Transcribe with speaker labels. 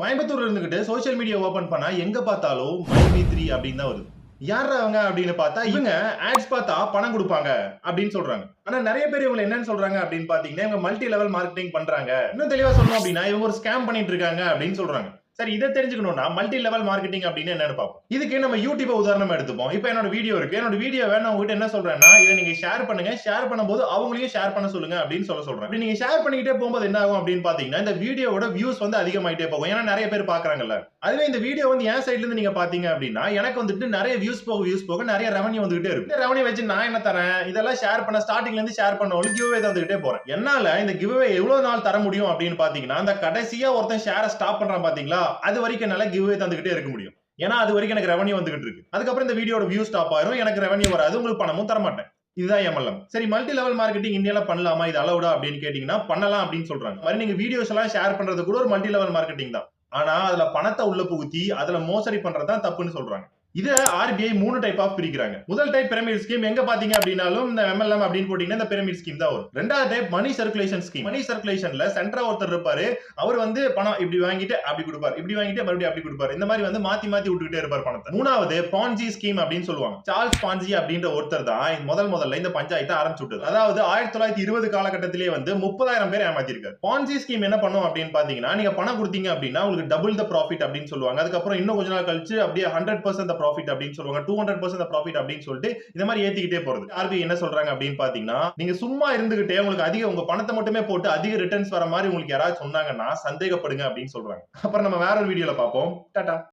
Speaker 1: கோயம்புத்தூர்ல இருந்துகிட்டு social media open பண்ணா எங்க பார்த்தாலும் மைவி3 அப்படின்னு தான் வருது. யாரா அவங்க அப்படின்னு பார்த்தா இவங்க ஆட்ஸ் பார்த்தா பணம் கொடுப்பாங்க அப்படின்னு சொல்றாங்க. ஆனா நிறைய பேர் இவங்க என்னன்னு சொல்றாங்க அப்படின்னு பாத்தீங்கன்னா இவங்க மல்டி லெவல் மார்க்கெட்டிங் பண்றாங்க. இன்னும் தெளிவா சொல்லணும் அப்படின்னா இவங்க ஒரு ஸ்கேம் பண்ணிட்டு இருக்காங்க அப்படின்னு சொல்றாங்க. சரி, இதை தெரிஞ்சுக்கணும்னா மல்டி லெவல் மார்க்கெட்டிங் அப்படின்னு என்னன்னு பார்ப்போம். இதுக்கு நம்ம யூடியூப் உதாரணமா எடுத்துப்போம். இப்போ என்னோட வீடியோ இருக்கு. என்னோட வீடியோ வேணும் உங்ககிட்ட என்ன சொல்றேன்னா இதை நீங்க ஷேர் பண்ணுங்க. ஷேர் பண்ணும்போது அவங்களையும் ஷேர் பண்ண சொல்லுங்க அப்படின்னு சொல்றேன். அப்படி நீங்க ஷேர் பண்ணிக்கிட்டே போகும்போது என்ன ஆகும் அப்படின்னு பாத்தீங்கன்னா இந்த வீடியோவோட வியூஸ் வந்து அதிகமாயிட்டே போகும். ஏன்னா நிறைய பேர் பாக்குறாங்கல்ல. அதுவே இந்த வீடியோ வந்து என் சைடுல இருந்து நீங்க பாத்தீங்க அப்படின்னா எனக்கு வந்துட்டு நிறைய வியூஸ் போக நிறைய ரெவன்யூ வந்துகிட்டே இருக்கு. இந்த ரெவன்யூ வச்சு நான் என்ன தரேன், இதெல்லாம் ஷேர் பண்ண ஸ்டார்டிங்ல இருந்து ஷேர் பண்ணவங்களுக்கு கிவ் அவே தந்துகிட்டே போறேன். என்னால இந்த கிவ் அவே எவ்வளவு நாள் தர முடியும் அப்படின்னு பாத்தீங்கன்னா அந்த கடைசியா ஒருத்தன் ஷேரை ஸ்டாப் பண்றான் பாத்தீங்களா, அது வரைக்கும் என்னால கிவ் அவே தந்துகிட்டே இருக்க முடியும். ஏன்னா அது வரைக்கும் எனக்கு ரெவன்யூ வந்துகிட்டு இருக்கு. அதுக்கப்புறம் இந்த வீடியோட வியூ ஸ்டாப் ஆயிரும், எனக்கு ரெவன்யூ வராது, உங்களுக்கு பணமும் தர மாட்டேன். இதுதான் எம்எல்எம். சரி, மல்டி லெவல் மார்க்கெட்டிங் இந்தியால பண்ணலாமா, இது அலௌடா அப்படின்னு கேட்டீங்கன்னா பண்ணலாம் அப்படின்னு சொல்றாங்க. மாதிரி நீங்க வீடியோஸ் எல்லாம் ஷேர் பண்றது கூட ஒரு மல்டி லெவல் மார்க்கெட்டிங் தான். ஆனா அதுல பணத்தை உள்ள புகுத்தி அதுல மோசடி பண்றதுதான் தப்புன்னு சொல்றாங்க. இத ஆர்பிஐ 3 டைப் ஆஃப் பிரிக்கிறாங்க. முதல் டைப் பிரமிட் ஸ்கீம். எங்க பாத்தீங்க அப்படின்னாலும் இந்த எம்எல்எம் அப்படின்னு போட்டீங்கன்னா இந்த பிரமிட் ஸ்கீம் தான் வரும். ரெண்டாவது டைப் மணி சர்க்குலேஷன் ஸ்கீம். மணி சர்க்குலேஷன்ல சென்டரா ஒருத்தர் இருப்பாரு. அவர் வந்து பணம் இப்படி வாங்கிட்டு அப்படி கொடுப்பாரு, இப்படி வாங்கிட்டு மறுபடியும் அப்படி கொடுப்பாரு. இந்த மாதிரி வந்து மாத்தி மாத்தி விட்டுக்கிட்டே இருப்பார் பணத்தை. மூணாவது பான்ஜி ஸ்கீம் அப்படின்னு சொல்லுவாங்க. சார்ல்ஸ் பான்ஜி அப்படின்ற ஒருத்தர் தான் முதல்ல இந்த பஞ்சாயத்தை ஆரம்பிச்சு விட்டது. அதாவது 1920 காலகட்டத்திலேயே வந்து 30,000 பேர் ஏமாத்திருக்காரு. பான்ஜி ஸ்கீம் என்ன பண்ணும் அப்படின்னு பாத்தீங்கன்னா நீங்க பணம் கொடுத்தீங்க அப்படின்னா உங்களுக்கு டபுள் த ப்ராஃபிட் அப்படின்னு சொல்லுவாங்க. அதுக்கப்புறம் இன்னும் கொஞ்ச நாள் கழிச்சு அப்படியே 100% ப்ராஃபிட் அப்படின்னு சொல்லுவாங்க, 200% ப்ராஃபிட் அப்படின்னு சொல்லிட்டு இந்த மாதிரி ஏத்திக்கிட்டே போறது. ஆர்பிஐ என்ன சொல்றாங்க அப்படின்னு பாத்தீங்கன்னா நீங்க சும்மா இருந்துகிட்டே உங்களுக்கு அதிக உங்க பணத்தை மட்டுமே போட்டு அதிக ரிட்டர்ன்ஸ் வர மாதிரி உங்களுக்கு யாராவது சொன்னாங்கன்னா சந்தேகப்படுங்க அப்படின்னு சொல்றாங்க. அப்புறம் நம்ம வேற ஒரு வீடியோல பார்ப்போம். டாடா.